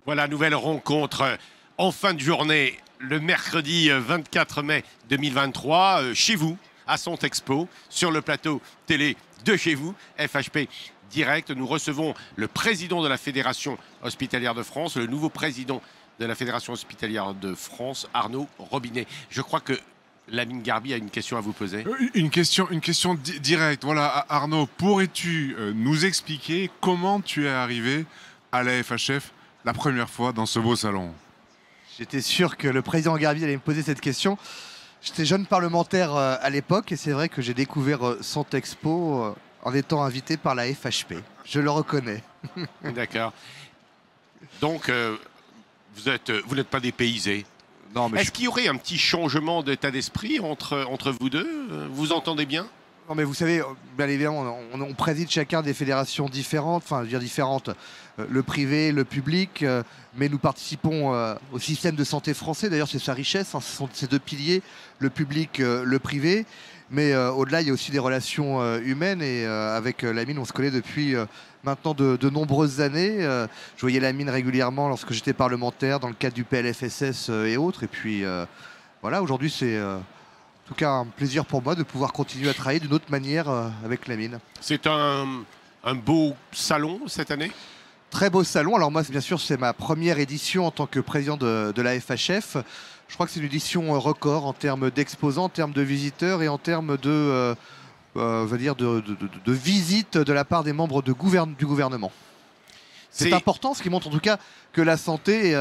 Voilà, nouvelle rencontre en fin de journée, le mercredi 24 mai 2023, chez vous, à Sontexpo, sur le plateau télé de chez vous, FHP Direct. Nous recevons le président de la Fédération hospitalière de France, le nouveau président de la Fédération hospitalière de France, Arnaud Robinet. Je crois que Lamine Garbi a une question à vous poser. Une question directe. Voilà, Arnaud, pourrais-tu nous expliquer comment tu es arrivé à la FHF la première fois dans ce beau salon? J'étais sûr que le président Garbi allait me poser cette question. J'étais jeune parlementaire à l'époque et c'est vrai que j'ai découvert Sontexpo en étant invité par la FHP. Je le reconnais. D'accord. Donc, vous n'êtes pas dépaysé. Non, mais Est-ce qu'il y aurait un petit changement d'état d'esprit entre vous deux? Vous entendez bien? non, mais vous savez, bien évidemment, on préside chacun des fédérations différentes, enfin, je veux dire différentes, le privé, le public, mais nous participons au système de santé français. D'ailleurs, c'est sa richesse, hein, ce sont ces deux piliers, le public, le privé. Mais au-delà, il y a aussi des relations humaines. Et avec Lamine, on se connaît depuis maintenant de nombreuses années. Je voyais Lamine régulièrement lorsque j'étais parlementaire, dans le cadre du PLFSS et autres. Et puis voilà, aujourd'hui, c'est en tout cas un plaisir pour moi de pouvoir continuer à travailler d'une autre manière avec Lamine. C'est un beau salon cette année? Très beau salon. Alors moi, bien sûr, c'est ma première édition en tant que président de la FHF. Je crois que c'est une édition record en termes d'exposants, en termes de visiteurs et en termes de visites de la part des membres du gouvernement. C'est important, ce qui montre en tout cas que la santé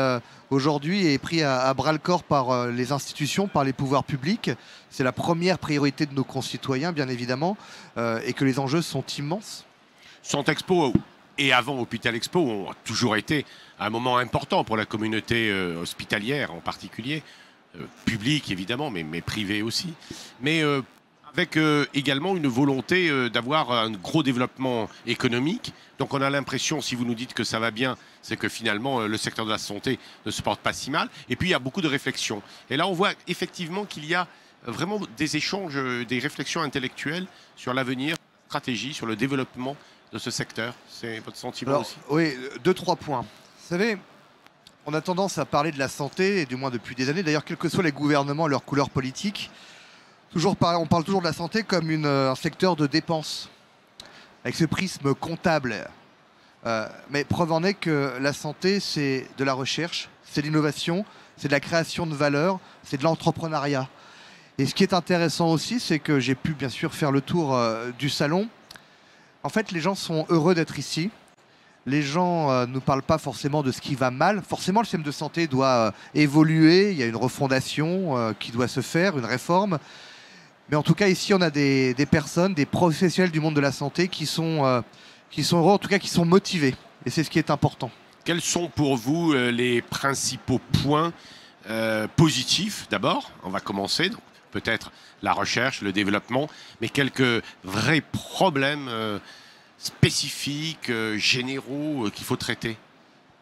aujourd'hui est prise à bras-le-corps par les institutions, par les pouvoirs publics. C'est la première priorité de nos concitoyens, bien évidemment, et que les enjeux sont immenses. Sontexpo et avant Hôpital Expo ont toujours été un moment important pour la communauté hospitalière en particulier, publique évidemment, mais privée aussi. Mais avec également une volonté d'avoir un gros développement économique. Donc on a l'impression, si vous nous dites que ça va bien, c'est que finalement le secteur de la santé ne se porte pas si mal. Et puis il y a beaucoup de réflexions. Et là on voit effectivement qu'il y a vraiment des échanges, des réflexions intellectuelles sur l'avenir, stratégie, sur le développement de ce secteur. C'est votre sentiment? Alors, aussi? Oui, 2-3 points. Vous savez, on a tendance à parler de la santé, et du moins depuis des années, d'ailleurs, quels que soient les gouvernements, leur couleur politique, on parle toujours de la santé comme un secteur de dépenses, avec ce prisme comptable. Mais preuve en est que la santé, c'est de la recherche, c'est de l'innovation, c'est de la création de valeur, c'est de l'entrepreneuriat. Et ce qui est intéressant aussi, c'est que j'ai pu bien sûr faire le tour du salon. En fait, les gens sont heureux d'être ici. Les gens ne nous parlent pas forcément de ce qui va mal. Forcément, le système de santé doit évoluer. Il y a une refondation qui doit se faire, une réforme. Mais en tout cas, ici, on a des personnes, des professionnels du monde de la santé qui sont heureux, en tout cas qui sont motivés. Et c'est ce qui est important. Quels sont pour vous les principaux points positifs? D'abord, on va commencer. Donc, peut-être la recherche, le développement, mais quelques vrais problèmes spécifiques, généraux qu'il faut traiter.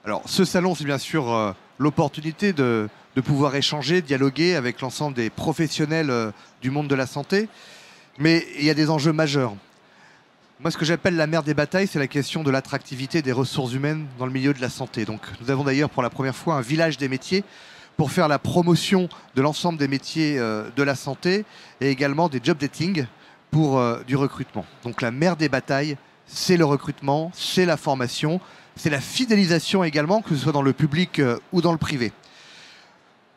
Alors, ce salon, c'est bien sûr l'opportunité de pouvoir échanger, dialoguer avec l'ensemble des professionnels du monde de la santé. Mais il y a des enjeux majeurs. Moi, ce que j'appelle la mère des batailles, c'est la question de l'attractivité des ressources humaines dans le milieu de la santé. Donc, nous avons d'ailleurs pour la première fois un village des métiers pour faire la promotion de l'ensemble des métiers de la santé et également des job dating pour du recrutement. Donc la mère des batailles, c'est le recrutement, c'est la formation, c'est la fidélisation également, que ce soit dans le public ou dans le privé.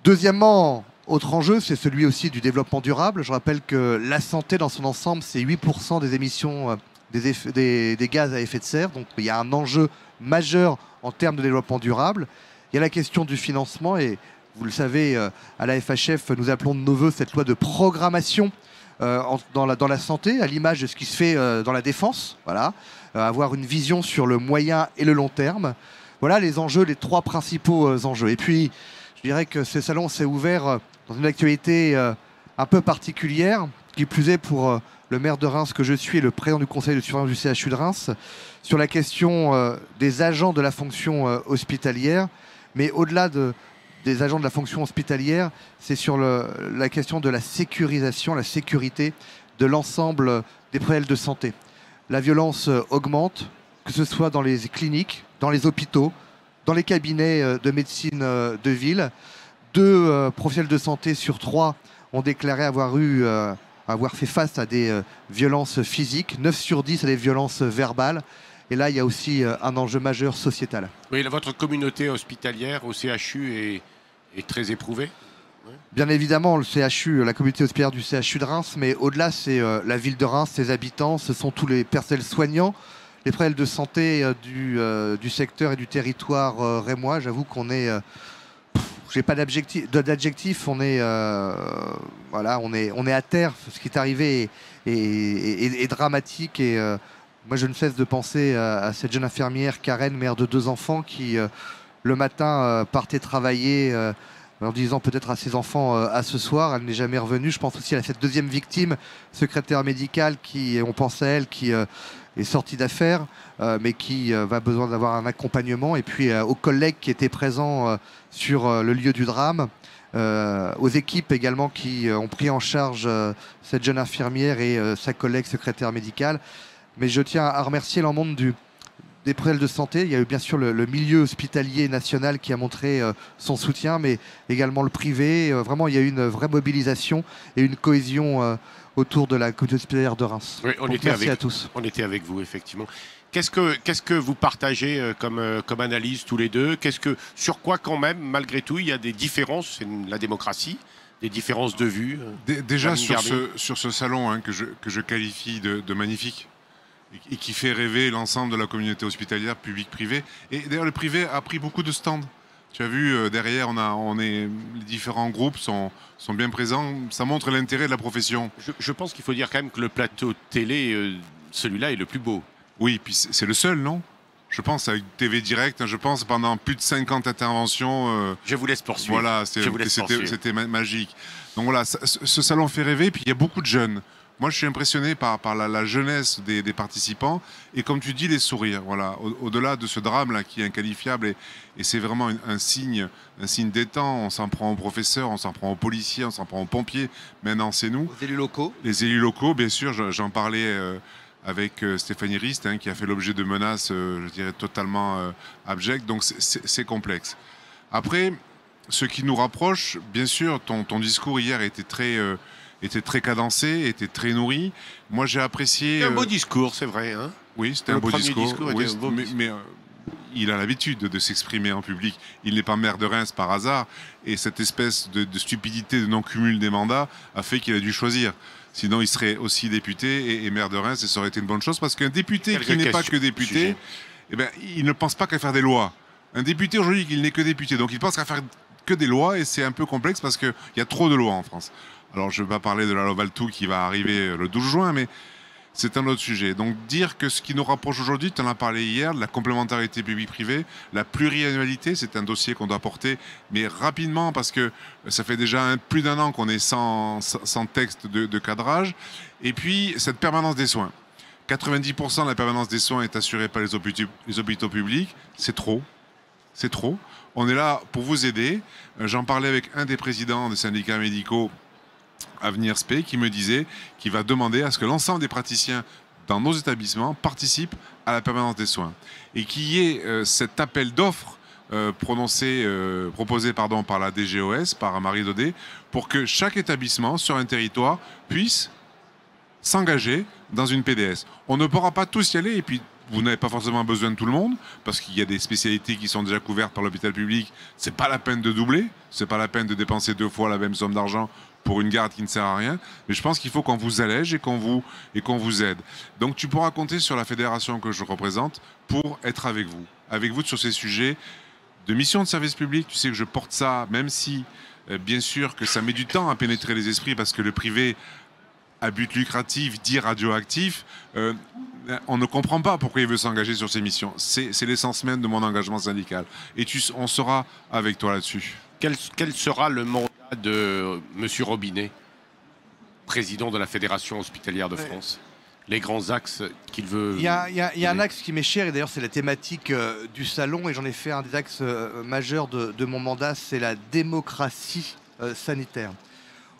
Deuxièmement, autre enjeu, c'est celui aussi du développement durable. Je rappelle que la santé dans son ensemble, c'est 8% des émissions des gaz à effet de serre. Donc il y a un enjeu majeur en termes de développement durable. Il y a la question du financement et vous le savez, à la FHF, nous appelons de nos voeux cette loi de programmation dans la santé, à l'image de ce qui se fait dans la défense. Voilà. Avoir une vision sur le moyen et le long terme. Voilà les enjeux, les 3 principaux enjeux. Et puis, je dirais que ce salon s'est ouvert dans une actualité un peu particulière, qui plus est pour le maire de Reims que je suis et le président du conseil de surveillance du CHU de Reims, sur la question des agents de la fonction hospitalière. Mais au-delà des agents de la fonction hospitalière, c'est sur la question de la sécurisation, la sécurité de l'ensemble des professionnels de santé. La violence augmente, que ce soit dans les cliniques, dans les hôpitaux, dans les cabinets de médecine de ville. 2 professionnels de santé sur 3 ont déclaré avoir fait face à des violences physiques, 9 sur 10 à des violences verbales. Et là, il y a aussi un enjeu majeur sociétal. Oui, votre communauté hospitalière au CHU est très éprouvée. Bien évidemment, le CHU, la communauté hospitalière du CHU de Reims, mais au-delà, c'est la ville de Reims, ses habitants, ce sont tous les personnels soignants, les professionnels de santé du secteur et du territoire rémois. J'avoue qu'on est... j'ai pas d'adjectif, on est à terre. Ce qui est arrivé est dramatique et moi je ne cesse de penser à cette jeune infirmière Karen, mère de 2 enfants, qui le matin partait travailler en disant peut-être à ses enfants à ce soir. Elle n'est jamais revenue. Je pense aussi à cette 2e victime, secrétaire médicale, on pense à elle, qui est sortie d'affaires, mais qui va besoin d'avoir un accompagnement. Et puis aux collègues qui étaient présents sur le lieu du drame, aux équipes également qui ont pris en charge cette jeune infirmière et sa collègue secrétaire médicale. Mais je tiens à remercier l'ensemble des professionnels de santé. Il y a eu bien sûr le milieu hospitalier national qui a montré son soutien, mais également le privé. Vraiment, il y a eu une vraie mobilisation et une cohésion autour de la communauté hospitalière de Reims. Oui, merci à tous. On était avec vous, effectivement. Qu'est-ce que vous partagez comme analyse tous les deux? Sur quoi, quand même, malgré tout, il y a des différences? C'est la démocratie, des différences de vue. Déjà, sur ce salon que je qualifie de magnifique, et qui fait rêver l'ensemble de la communauté hospitalière, publique-privée. Et d'ailleurs, le privé a pris beaucoup de stands. Tu as vu, derrière, les différents groupes sont bien présents. Ça montre l'intérêt de la profession. Je pense qu'il faut dire quand même que le plateau télé, celui-là, est le plus beau. Oui, puis c'est le seul, non? Je pense avec TV Direct, je pense pendant plus de 50 interventions. Je vous laisse poursuivre. Voilà, c'était magique. Donc voilà, ce salon fait rêver. Puis il y a beaucoup de jeunes. Moi, je suis impressionné par la jeunesse des participants et, comme tu dis, les sourires. Voilà, au-delà de ce drame-là qui est inqualifiable et c'est vraiment un signe des temps. On s'en prend aux professeurs, on s'en prend aux policiers, on s'en prend aux pompiers. Maintenant, c'est nous. Aux élus locaux. Les élus locaux, bien sûr. J'en parlais avec Stéphanie Rist, qui a fait l'objet de menaces, je dirais, totalement abjectes. Donc, c'est complexe. Après, ce qui nous rapproche, bien sûr, ton discours hier était très cadencé, était très nourri. Moi, j'ai apprécié... C'était un beau discours, c'est vrai. Hein, oui, c'était un beau discours. Mais il a l'habitude de s'exprimer en public. Il n'est pas maire de Reims par hasard. Et cette espèce de stupidité de non-cumul des mandats a fait qu'il a dû choisir. Sinon, il serait aussi député et maire de Reims, et ça aurait été une bonne chose. Parce qu'un député qui n'est pas que député, il ne pense pas qu'à faire des lois. Un député, aujourd'hui, il n'est que député. Donc, il pense qu'à faire que des lois. Et c'est un peu complexe parce qu'il y a trop de lois en France. Alors, je ne vais pas parler de la loi Valtou qui va arriver le 12 juin, mais c'est un autre sujet. Donc, dire que ce qui nous rapproche aujourd'hui, tu en as parlé hier, la complémentarité public-privé, la pluriannualité, c'est un dossier qu'on doit porter, mais rapidement, parce que ça fait déjà plus d'1 an qu'on est sans texte de cadrage. Et puis, cette permanence des soins. 90% de la permanence des soins est assurée par les hôpitaux publics. C'est trop. C'est trop. On est là pour vous aider. J'en parlais avec un des présidents des syndicats médicaux, Avenir Spé, qui me disait qu'il va demander à ce que l'ensemble des praticiens dans nos établissements participent à la permanence des soins et qu'il y ait cet appel d'offres proposé par la DGOS, par Marie Daudet, pour que chaque établissement sur un territoire puisse s'engager dans une PDS. On ne pourra pas tous y aller, et puis vous n'avez pas forcément besoin de tout le monde, parce qu'il y a des spécialités qui sont déjà couvertes par l'hôpital public. C'est pas la peine de doubler, c'est pas la peine de dépenser 2 fois la même somme d'argent pour une garde qui ne sert à rien. Mais je pense qu'il faut qu'on vous allège et qu'on vous aide. Donc tu pourras compter sur la fédération que je représente pour être avec vous sur ces sujets de mission de service public. Tu sais que je porte ça, même si, bien sûr, que ça met du temps à pénétrer les esprits, parce que le privé à but lucratif, dit radioactif, on ne comprend pas pourquoi il veut s'engager sur ces missions. C'est l'essence même de mon engagement syndical. Et on sera avec toi là-dessus. Quel sera le mandat de M. Robinet, président de la Fédération hospitalière de France? Les grands axes qu'il veut... Il y a un axe qui m'est cher, et d'ailleurs c'est la thématique du salon, et j'en ai fait un des axes majeurs de mon mandat, c'est la démocratie sanitaire.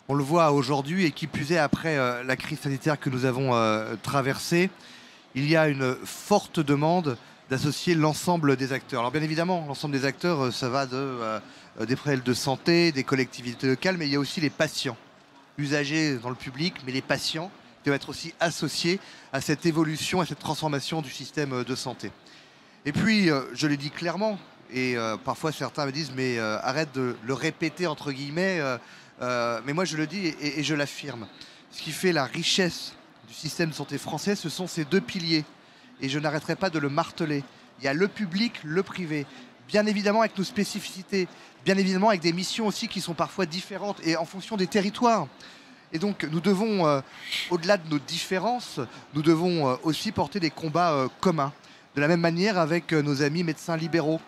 On le voit aujourd'hui, et qui plus est après la crise sanitaire que nous avons traversée, il y a une forte demande d'associer l'ensemble des acteurs. Alors bien évidemment, l'ensemble des acteurs, ça va des professionnels de santé, des collectivités locales, mais il y a aussi les patients, usagers dans le public, mais les patients doivent être aussi associés à cette évolution, à cette transformation du système de santé. Et puis, je l'ai dit clairement, et parfois certains me disent, mais arrête de le répéter entre guillemets, mais moi je le dis et je l'affirme. Ce qui fait la richesse du système de santé français, ce sont ces deux piliers. Et je n'arrêterai pas de le marteler. Il y a le public, le privé. Bien évidemment avec nos spécificités, bien évidemment avec des missions aussi qui sont parfois différentes et en fonction des territoires. Et donc nous devons, au-delà de nos différences, nous devons aussi porter des combats communs. De la même manière avec nos amis médecins libéraux.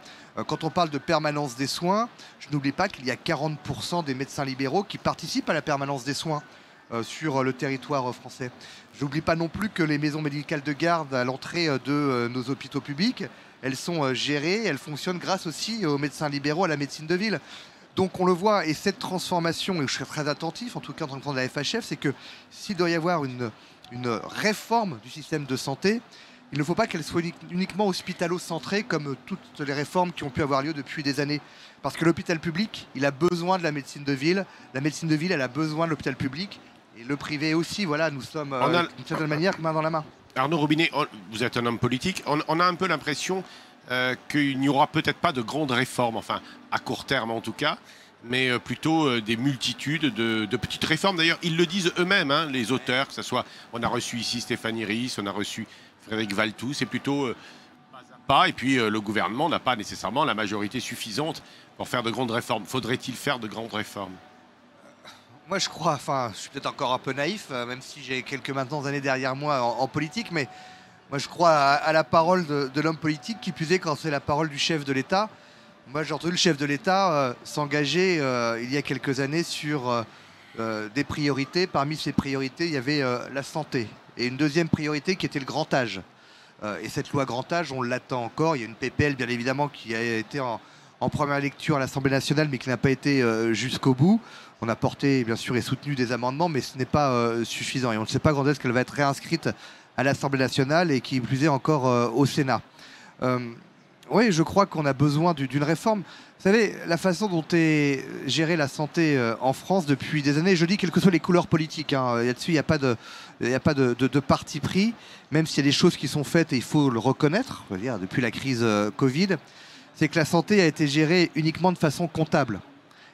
Quand on parle de permanence des soins, je n'oublie pas qu'il y a 40% des médecins libéraux qui participent à la permanence des soins sur le territoire français. Je n'oublie pas non plus que les maisons médicales de garde à l'entrée de nos hôpitaux publics, elles sont gérées, elles fonctionnent grâce aussi aux médecins libéraux, à la médecine de ville. Donc on le voit, et cette transformation, et je serai très attentif, en tout cas en tant que président de la FHF, c'est que s'il doit y avoir une réforme du système de santé, il ne faut pas qu'elle soit uniquement hospitalo-centrée comme toutes les réformes qui ont pu avoir lieu depuis des années. Parce que l'hôpital public, il a besoin de la médecine de ville. La médecine de ville, elle a besoin de l'hôpital public. Et le privé aussi, voilà, nous sommes d'une certaine manière main dans la main. Arnaud Robinet, vous êtes un homme politique. On a un peu l'impression qu'il n'y aura peut-être pas de grandes réformes, enfin à court terme en tout cas, mais plutôt des multitudes de petites réformes. D'ailleurs, ils le disent eux-mêmes, hein, les auteurs, que ce soit, on a reçu ici Stéphanie Ries, on a reçu Frédéric Valletoux, c'est plutôt pas, et puis le gouvernement n'a pas nécessairement la majorité suffisante pour faire de grandes réformes. Faudrait-il faire de grandes réformes ? Moi, je crois, enfin, je suis peut-être encore un peu naïf, même si j'ai quelques maintenant années derrière moi en politique, mais moi, je crois à la parole de l'homme politique, qui plus est quand c'est la parole du chef de l'État. Moi, j'ai entendu le chef de l'État s'engager il y a quelques années sur des priorités. Parmi ces priorités, il y avait la santé. Et une deuxième priorité qui était le grand âge. Et cette loi grand âge, on l'attend encore. Il y a une PPL, bien évidemment, qui a été en première lecture à l'Assemblée nationale, mais qui n'a pas été jusqu'au bout. On a porté, bien sûr, et soutenu des amendements, mais ce n'est pas suffisant. Et on ne sait pas quand est-ce qu'elle va être réinscrite à l'Assemblée nationale et qui plus est encore au Sénat. Oui, je crois qu'on a besoin d'une réforme. Vous savez, la façon dont est gérée la santé en France depuis des années, je dis quelles que soient les couleurs politiques, hein, là-dessus, il n'y a pas de parti pris, même s'il y a des choses qui sont faites et il faut le reconnaître, je veux dire, depuis la crise Covid, c'est que la santé a été gérée uniquement de façon comptable.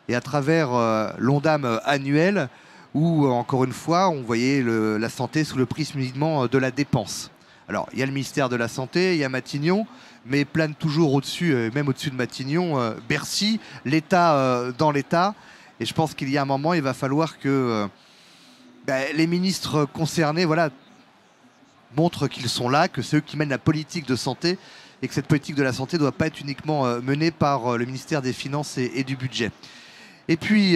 Et à travers l'ONDAM annuel, où, encore une fois, on voyait la santé sous le prisme uniquement de la dépense. Alors, il y a le ministère de la Santé, il y a Matignon, mais plane toujours au-dessus, même au-dessus de Matignon, Bercy, l'État dans l'État. Et je pense qu'il y a un moment, il va falloir que les ministres concernés montrent qu'ils sont là, que c'est eux qui mènent la politique de santé, et que cette politique de la santé ne doit pas être uniquement menée par le ministère des Finances et du Budget. Et puis,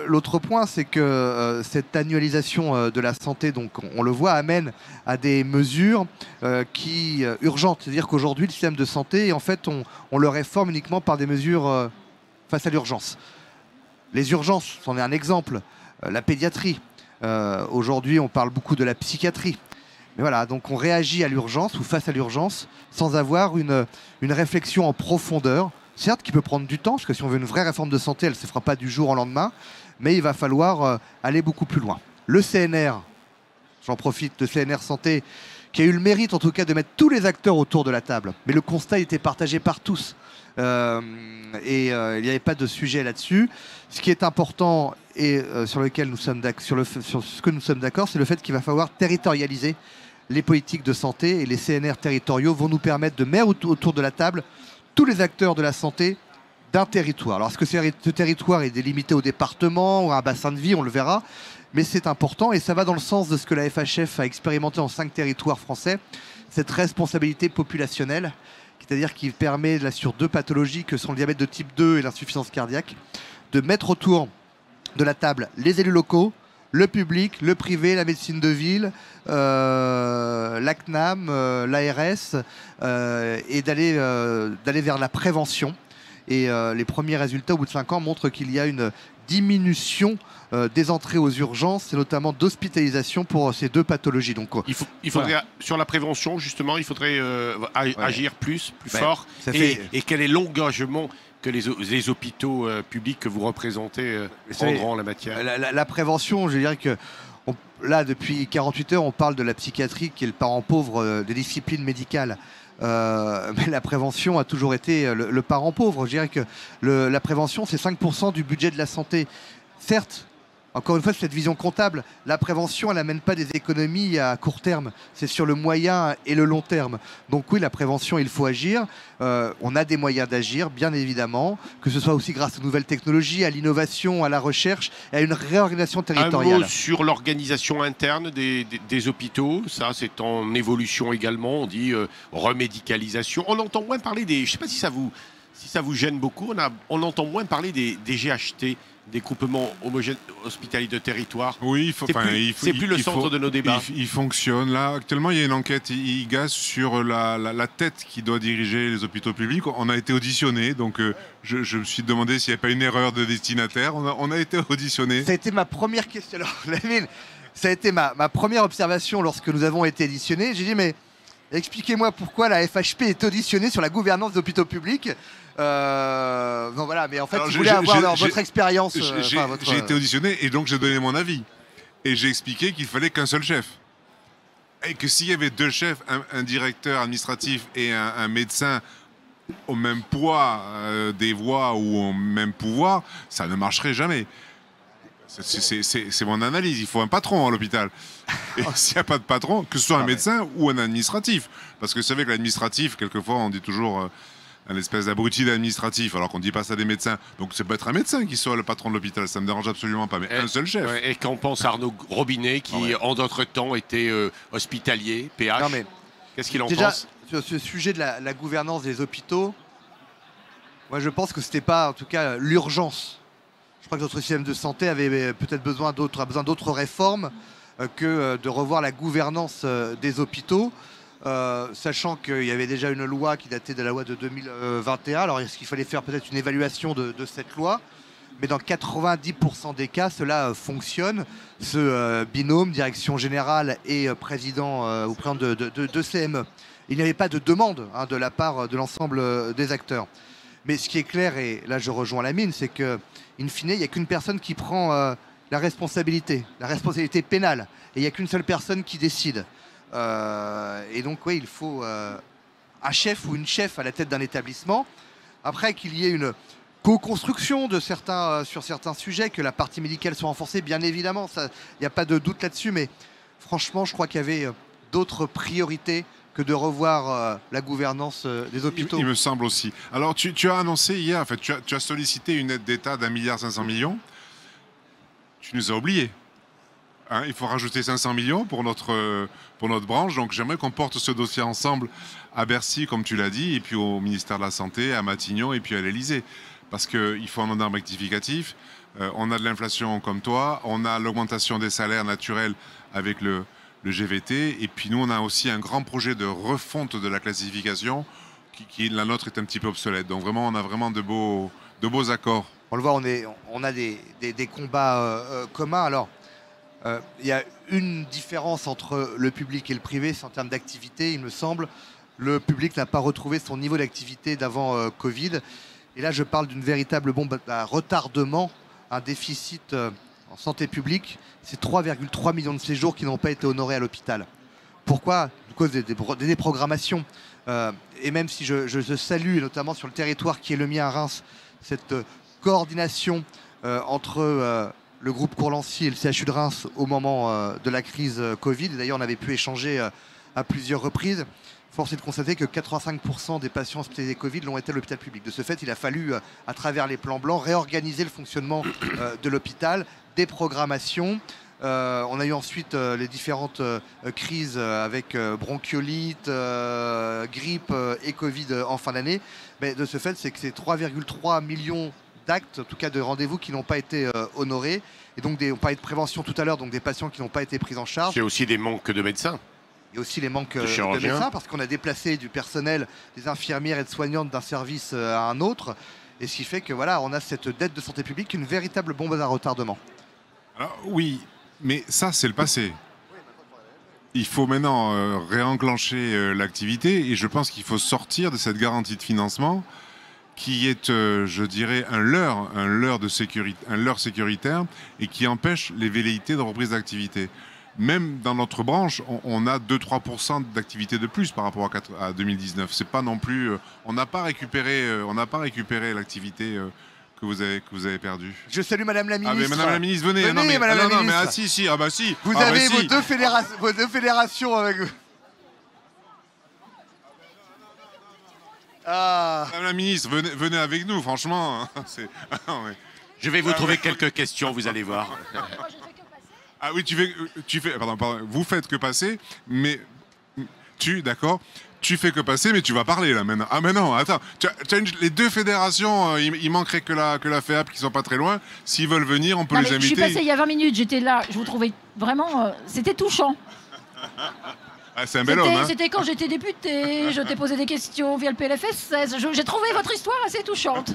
l'autre point, c'est que cette annualisation de la santé, donc on le voit, amène à des mesures urgentes. C'est-à-dire qu'aujourd'hui, le système de santé, en fait, on le réforme uniquement par des mesures face à l'urgence. Les urgences, c'en est un exemple. La pédiatrie. Aujourd'hui, on parle beaucoup de la psychiatrie. Mais voilà, donc on réagit à l'urgence ou face à l'urgence sans avoir une réflexion en profondeur. Certes, qui peut prendre du temps, parce que si on veut une vraie réforme de santé, elle ne se fera pas du jour au lendemain, mais il va falloir aller beaucoup plus loin. Le CNR, j'en profite, le CNR Santé, qui a eu le mérite en tout cas de mettre tous les acteurs autour de la table, mais le constat était partagé par tous. Il n'y avait pas de sujet là-dessus. Ce qui est important et sur lequel nous sommes sur ce que nous sommes d'accord, c'est le fait qu'il va falloir territorialiser les politiques de santé, et les CNR territoriaux vont nous permettre de mettre autour de la table tous les acteurs de la santé d'un territoire. Alors, est-ce que ce territoire est délimité au département ou à un bassin de vie? On le verra. Mais c'est important et ça va dans le sens de ce que la FHF a expérimenté en 5 territoires français, cette responsabilité populationnelle, c'est-à-dire qui permet, là, sur 2 pathologies que sont le diabète de type 2 et l'insuffisance cardiaque, de mettre autour de la table les élus locaux, le public, le privé, la médecine de ville, l'ACNAM, l'ARS, et d'aller vers la prévention. Et les premiers résultats au bout de 5 ans montrent qu'il y a une diminution des entrées aux urgences et notamment d'hospitalisation pour ces 2 pathologies. Donc, il faudrait, sur la prévention, justement, il faudrait agir plus fort. Et quel est l'engagement que les hôpitaux publics que vous représentez prendront en la matière? La prévention, je dirais que là, depuis 48 heures, on parle de la psychiatrie qui est le parent pauvre des disciplines médicales. Mais la prévention a toujours été le parent pauvre. Je dirais que la prévention, c'est 5% du budget de la santé. Certes, encore une fois, cette vision comptable, la prévention, elle n'amène pas des économies à court terme. C'est sur le moyen et le long terme. Donc oui, la prévention, il faut agir. On a des moyens d'agir, bien évidemment, que ce soit aussi grâce aux nouvelles technologies, à l'innovation, à la recherche et à une réorganisation territoriale. Un mot sur l'organisation interne des hôpitaux. Ça, c'est en évolution également. On dit remédicalisation. On entend moins parler des... Je ne sais pas si ça vous gêne beaucoup. On entend moins parler des GHT, des groupements homogènes hospitaliers de territoire. Oui, c'est plus le centre de nos débats. Il fonctionne. Là, actuellement, il y a une enquête IGAS sur la tête qui doit diriger les hôpitaux publics. On a été auditionné, donc je me suis demandé s'il n'y avait pas une erreur de destinataire. On a été auditionné. Ça a été ma première question. Alors, Lamine, ça a été ma première observation lorsque nous avons été auditionnés. J'ai dit, mais expliquez-moi pourquoi la FHP est auditionnée sur la gouvernance des hôpitaux publics. Non, voilà, mais en fait, je voulais avoir votre expérience. J'ai été auditionné et donc j'ai donné mon avis. Et j'ai expliqué qu'il fallait qu'un seul chef. Et que s'il y avait 2 chefs, un directeur administratif et un médecin au même poids des voix ou au même pouvoir, ça ne marcherait jamais. C'est mon analyse. Il faut un patron à l'hôpital. Et s'il n'y a pas de patron, que ce soit un médecin ou un administratif. Parce que vous savez que l'administratif, quelquefois, on dit toujours un espèce d'abruti d'administratif, alors qu'on ne dit pas ça des médecins. Donc c'est peut être un médecin qui soit le patron de l'hôpital, ça ne me dérange absolument pas, mais un seul chef. Et qu'en pense Arnaud Robinet, qui en d'autres temps était hospitalier, PH. Qu'est-ce qu'il en pense? Sur ce sujet de la gouvernance des hôpitaux, moi je pense que ce n'était pas en tout cas l'urgence. Je crois que notre système de santé avait peut-être besoin d'autres réformes que de revoir la gouvernance des hôpitaux. Sachant qu'il y avait déjà une loi qui datait de la loi de 2021. Alors est-ce qu'il fallait faire peut-être une évaluation de cette loi? Mais dans 90% des cas, cela fonctionne. Ce binôme, direction générale et président ou présidente de CME. Il n'y avait pas de demande de la part de l'ensemble des acteurs. Mais ce qui est clair, et là je rejoins Lamine, c'est que in fine, il n'y a qu'une personne qui prend la responsabilité pénale. Et il n'y a qu'une seule personne qui décide. Et donc, oui, il faut un chef ou une chef à la tête d'un établissement. Après, qu'il y ait une co-construction sur certains sujets, que la partie médicale soit renforcée, bien évidemment, il n'y a pas de doute là-dessus. Mais franchement, je crois qu'il y avait d'autres priorités que de revoir la gouvernance des hôpitaux. Il me semble aussi. Alors, tu as annoncé hier, en fait, tu as sollicité une aide d'État d'1,5 milliard. Tu nous as oubliés. Hein, il faut rajouter 500 millions pour notre branche. Donc, j'aimerais qu'on porte ce dossier ensemble à Bercy, comme tu l'as dit, et puis au ministère de la Santé, à Matignon, et puis à l'Élysée. Parce qu'il faut un ordre rectificatif. On a de l'inflation comme toi. On a l'augmentation des salaires naturels avec le GVT. Et puis nous, on a aussi un grand projet de refonte de la classification qui la nôtre est un petit peu obsolète. Donc vraiment, on a vraiment de beaux accords. On le voit, on a des combats communs. Alors, il y a une différence entre le public et le privé, c'est en termes d'activité, il me semble. Le public n'a pas retrouvé son niveau d'activité d'avant Covid. Et là, je parle d'une véritable bombe à retardement, un déficit en santé publique. C'est 3,3 millions de séjours qui n'ont pas été honorés à l'hôpital. Pourquoi? À cause des déprogrammations. Et même si je salue, notamment sur le territoire qui est le mien à Reims, cette coordination entre le groupe Courlancy et le CHU de Reims au moment de la crise Covid. Et d'ailleurs, on avait pu échanger à plusieurs reprises. Force est de constater que 85% des patients hospitalisés Covid l'ont été à l'hôpital public. De ce fait, il a fallu, à travers les plans blancs, réorganiser le fonctionnement de l'hôpital, des programmations. On a eu ensuite les différentes crises avec bronchiolite, grippe et Covid en fin d'année. Mais de ce fait, c'est que c'est 3,3 millions d'actes, en tout cas de rendez-vous qui n'ont pas été honorés. Et donc, on parlait de prévention tout à l'heure, donc des patients qui n'ont pas été pris en charge. Il y a aussi des manques de médecins. Il y a aussi les manques de médecins parce qu'on a déplacé du personnel, des infirmières et de soignantes d'un service à un autre. Et ce qui fait que voilà, on a cette dette de santé publique, une véritable bombe à retardement. Alors, oui, mais ça, c'est le passé. Il faut maintenant réenclencher l'activité et je pense qu'il faut sortir de cette garantie de financement qui est, je dirais, un leurre sécuritaire et qui empêche les velléités de reprise d'activité. Même dans notre branche, on a 2-3% d'activité de plus par rapport à 2019. C'est pas non plus, on n'a pas récupéré l'activité que vous avez perdue. Je salue Madame la Ministre. Ah mais Madame la Ministre, venez. Venez, Madame la Ministre. Mais ah si, ah bah si. Vous avez vos deux fédérations avec vous. Madame la Ministre, venez avec nous, franchement. Je vais vous trouver quelques questions, vous allez voir. Ah oui, pardon, vous faites que passer, mais d'accord, tu fais que passer, mais tu vas parler là maintenant. Ah mais non, attends, les deux fédérations, il manquerait que la FEAP qui sont pas très loin. S'ils veulent venir, on peut les inviter. Je suis passée il y a 20 minutes, j'étais là, je vous trouvais vraiment, c'était touchant. Ah, c'est un bel homme. C'était quand j'étais députée, je t'ai posé des questions via le PLFS 16. J'ai trouvé votre histoire assez touchante.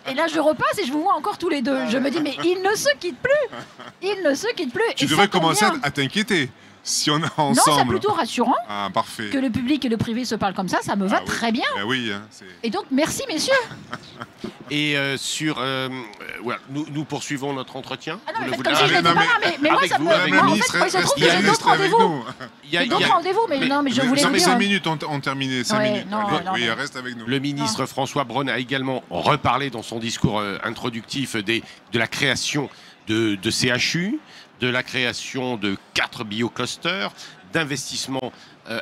Et là, je repasse et je vous vois encore tous les deux. Je me dis, mais ils ne se quittent plus. Ils ne se quittent plus. Tu devrais commencer à t'inquiéter. Si on est ensemble. Non, c'est plutôt rassurant. Ah, parfait. Que le public et le privé se parlent comme ça me va très bien. Ben oui, et donc, merci, messieurs. Et voilà, nous poursuivons notre entretien. Ah non, mais faites comme si je n'étais pas là. Mais moi, ça me... En fait, il se trouve que j'ai d'autres rendez-vous. J'ai d'autres rendez-vous, mais non, mais je voulais vous dire... 5 minutes, on termine. 5 minutes. Oui, reste avec nous. Le ministre François Braun a également reparlé dans son discours introductif de la création de CHU, de la création de 4 bioclusters, d'investissements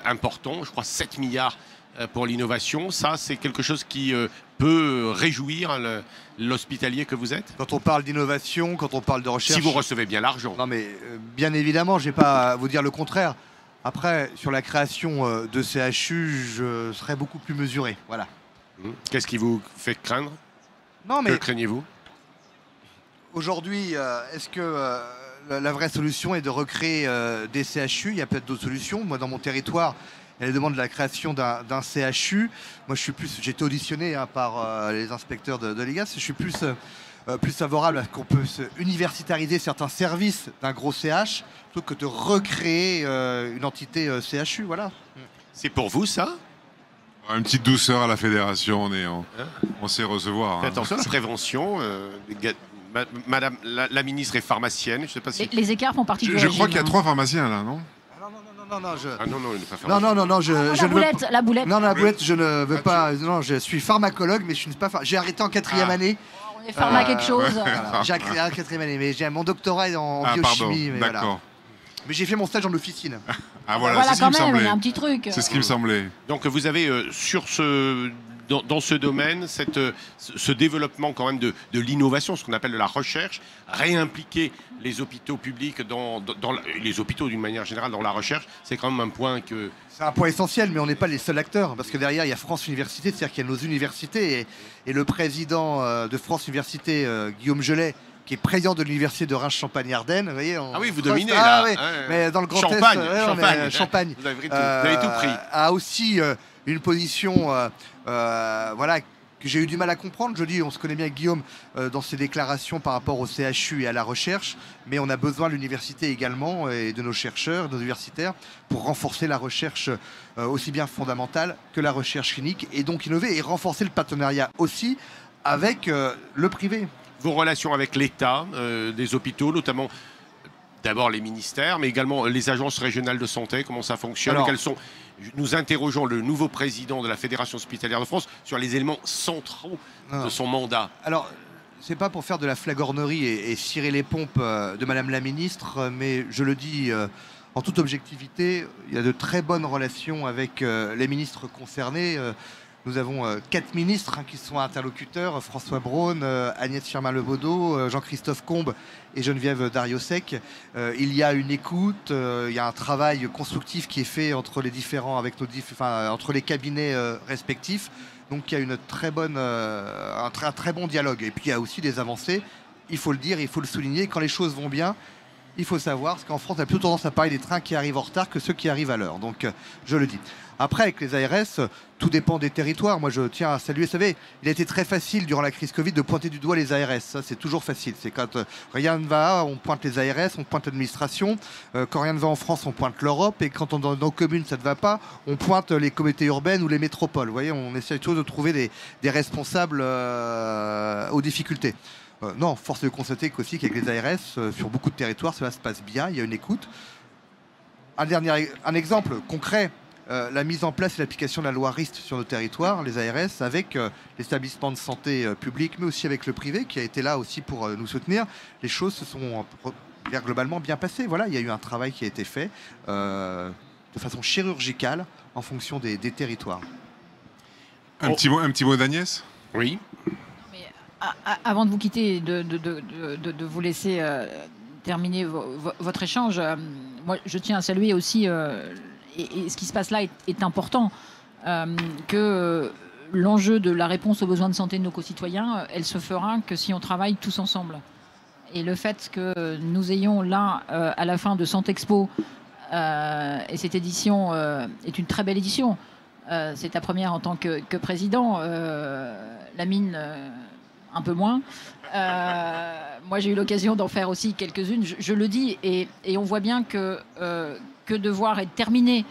importants, je crois 7 milliards pour l'innovation. Ça, c'est quelque chose qui peut réjouir l'hospitalier que vous êtes? Quand on parle d'innovation, quand on parle de recherche... Si vous recevez bien l'argent. Non mais bien évidemment, je ne vais pas vous dire le contraire. Après, sur la création de CHU, je serais beaucoup plus mesuré. Voilà. Qu'est-ce qui vous fait craindre? Non, mais... Que craignez-vous? Aujourd'hui, est-ce que la vraie solution est de recréer des CHU? Il y a peut-être d'autres solutions. Moi, dans mon territoire, elle demande la création d'un CHU. Moi, j'ai été auditionné par les inspecteurs de l'IGAS. Je suis plus favorable à ce qu'on peut universitariser certains services d'un gros CH plutôt que de recréer une entité CHU. Voilà. C'est pour vous, ça? Une petite douceur à la fédération. On sait recevoir. Faites attention à la prévention. Madame la ministre est pharmacienne. Je sais pas si... Les écarts font partie du régime. Je crois qu'il y a 3 pharmaciens là, non? Non, il n'est pas pharmacien. La boulette. Non, la boulette, je ne veux pas. Non, je suis pharmacologue, mais je ne suis pas. J'ai arrêté en 4e année. On est pharma quelque chose. Voilà. J'ai arrêté en 4e année, mais j'ai mon doctorat en biochimie. Pardon, d'accord. Voilà. Mais j'ai fait mon stage en officine. Voilà, c'est ce qui me semblait. Il y a un petit truc. C'est ce qui me semblait. Donc vous avez dans ce domaine, ce développement quand même de l'innovation, ce qu'on appelle de la recherche, réimpliquer les hôpitaux publics les hôpitaux d'une manière générale dans la recherche, c'est quand même un point que... C'est un point essentiel, mais on n'est pas les seuls acteurs, parce que derrière, il y a France Université, c'est-à-dire qu'il y a nos universités, et le président de France Université, Guillaume Gelet, qui est président de l'université de Reims-Champagne-Ardenne. Vous voyez, vous dominez là. Oui. Mais dans le Grand Champagne, Est, Champagne. Vous avez tout pris. A aussi une position voilà, que j'ai eu du mal à comprendre. Je dis, on se connaît bien Guillaume dans ses déclarations par rapport au CHU et à la recherche, mais on a besoin de l'université également et de nos chercheurs, de nos universitaires, pour renforcer la recherche aussi bien fondamentale que la recherche clinique, et donc innover et renforcer le partenariat aussi avec le privé. Vos relations avec l'État, des hôpitaux, notamment d'abord les ministères, mais également les agences régionales de santé, comment ça fonctionne? Nous interrogeons le nouveau président de la Fédération hospitalière de France sur les éléments centraux de son mandat. Alors, c'est pas pour faire de la flagornerie et cirer les pompes de Madame la Ministre, mais je le dis en toute objectivité, il y a de très bonnes relations avec les ministres concernés. Nous avons 4 ministres qui sont interlocuteurs, François Braun, Agnès Firmin-Lebaudot, Jean-Christophe Combes et Geneviève Darrieussecq. Il y a une écoute, il y a un travail constructif qui est fait entre les différents, entre les cabinets respectifs. Donc il y a une très bonne, un très bon dialogue. Et puis il y a aussi des avancées, il faut le dire, il faut le souligner. Quand les choses vont bien, il faut savoir, parce qu'en France, on a plutôt tendance à parler des trains qui arrivent en retard que ceux qui arrivent à l'heure. Donc, je le dis. Après, avec les ARS, tout dépend des territoires. Moi, je tiens à saluer. Vous savez, il a été très facile durant la crise Covid de pointer du doigt les ARS. Ça, c'est toujours facile. C'est quand rien ne va, on pointe les ARS, on pointe l'administration. Quand rien ne va en France, on pointe l'Europe. Et quand dans nos communes, ça ne va pas, on pointe les communautés urbaines ou les métropoles. Vous voyez, on essaie toujours de trouver des responsables aux difficultés. Non, force de constater qu'aussi qu'avec les ARS, sur beaucoup de territoires, cela se passe bien. Il y a une écoute. Un exemple concret. La mise en place et l'application de la loi RIST sur nos territoires, les ARS, avec l'établissement de santé public, mais aussi avec le privé, qui a été là aussi pour nous soutenir, les choses se sont globalement bien passées. Voilà, il y a eu un travail qui a été fait de façon chirurgicale en fonction des territoires. Un petit mot d'Agnès ? Oui. Mais, avant de vous quitter, de vous laisser terminer votre échange, moi, je tiens à saluer aussi... Et ce qui se passe là est important, que l'enjeu de la réponse aux besoins de santé de nos concitoyens, elle se fera que si on travaille tous ensemble. Et le fait que nous ayons là, à la fin de Santexpo, et cette édition est une très belle édition, c'est ta première en tant que président, Lamine un peu moins. Moi j'ai eu l'occasion d'en faire aussi quelques-unes, je le dis, et on voit bien que devoir être terminé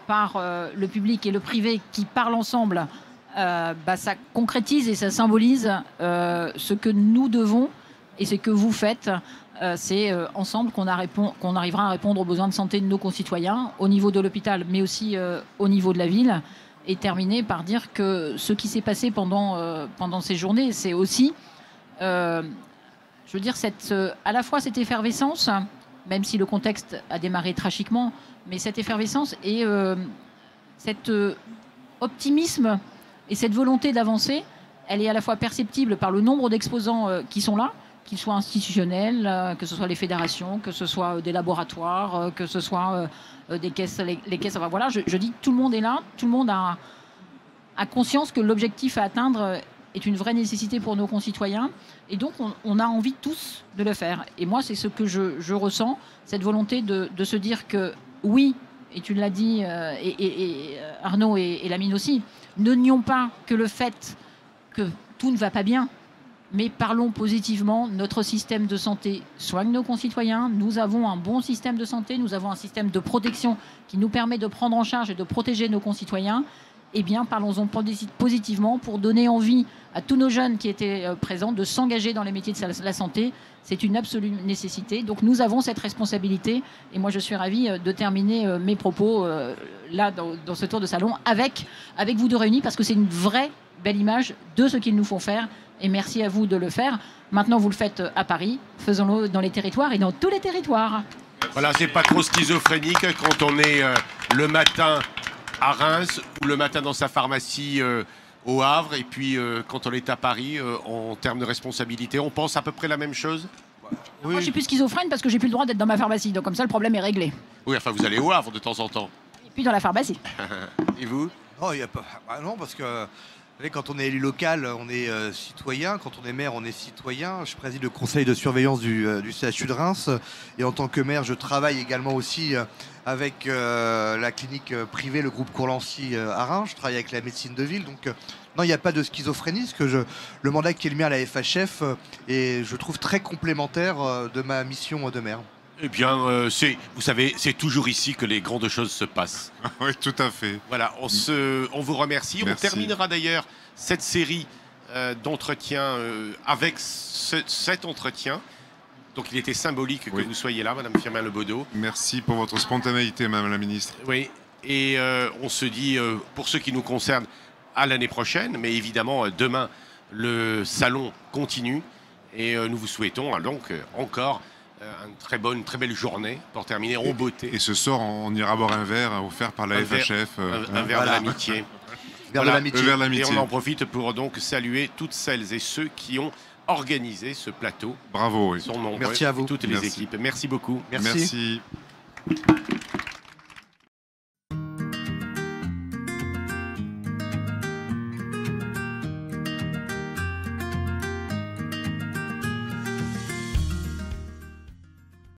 par le public et le privé qui parlent ensemble, ça concrétise et ça symbolise ce que nous devons et ce que vous faites. C'est ensemble qu'on arrivera à répondre aux besoins de santé de nos concitoyens au niveau de l'hôpital, mais aussi au niveau de la ville. Et terminer par dire que ce qui s'est passé pendant ces journées, c'est aussi, je veux dire, à la fois cette effervescence, même si le contexte a démarré tragiquement, mais cette effervescence et cet optimisme et cette volonté d'avancer, elle est à la fois perceptible par le nombre d'exposants qui sont là, qu'ils soient institutionnels, que ce soit les fédérations, que ce soit des laboratoires, que ce soit des caisses, les caisses. Enfin, voilà, je dis tout le monde est là, tout le monde a conscience que l'objectif à atteindre est une vraie nécessité pour nos concitoyens. Et donc, on a envie tous de le faire. Et moi, c'est ce que je ressens, cette volonté de se dire que oui, et tu l'as dit, et Arnaud et Lamine aussi, ne nions pas que le fait que tout ne va pas bien, mais parlons positivement. Notre système de santé soigne nos concitoyens. Nous avons un bon système de santé. Nous avons un système de protection qui nous permet de prendre en charge et de protéger nos concitoyens. Eh bien, parlons-en positivement pour donner envie à tous nos jeunes qui étaient présents de s'engager dans les métiers de la santé. C'est une absolue nécessité. Donc, nous avons cette responsabilité. Et moi, je suis ravie de terminer mes propos là, dans ce tour de salon, avec vous deux réunis, parce que c'est une vraie belle image de ce qu'ils nous font faire. Et merci à vous de le faire. Maintenant, vous le faites à Paris. Faisons-le dans les territoires et dans tous les territoires. Voilà, c'est pas trop schizophrénique quand on est le matin à Reims ou le matin dans sa pharmacie au Havre. Et puis, quand on est à Paris, en termes de responsabilité, on pense à peu près la même chose. Oui. Moi, je suis plus schizophrène parce que j'ai plus le droit d'être dans ma pharmacie. Donc, comme ça, le problème est réglé. Oui, enfin, vous allez au Havre de temps en temps. Et puis dans la pharmacie. Et vous ? Non, y a pas... non, parce que... Vous savez, quand on est élu local, on est citoyen. Quand on est maire, on est citoyen. Je préside le conseil de surveillance du CHU de Reims. Et en tant que maire, je travaille également aussi avec la clinique privée, le groupe Courlancy à Reims. Je travaille avec la médecine de ville. Donc, non, il n'y a pas de schizophrénie. Parce que le mandat qui est le mien à la FHF est, je trouve, très complémentaire de ma mission de maire. Eh bien, vous savez, c'est toujours ici que les grandes choses se passent. Oui, tout à fait. Voilà, on vous remercie. Merci. On terminera d'ailleurs cette série d'entretiens avec cet entretien. Donc, il était symbolique que vous soyez là, Madame Firmin-Lebaudot. Merci pour votre spontanéité, Madame la Ministre. Oui, et on se dit, pour ce qui nous concerne, à l'année prochaine. Mais évidemment, demain, le salon continue. Et nous vous souhaitons donc encore... une très belle journée pour terminer en beauté. Et ce soir, on ira boire un verre offert par la FHF. Un verre de l'amitié. Verre de l'amitié. Et on en profite pour donc saluer toutes celles et ceux qui ont organisé ce plateau. Bravo. Oui. Ils sont nombreux. Merci à vous. Toutes les équipes. Merci beaucoup. Merci. Merci.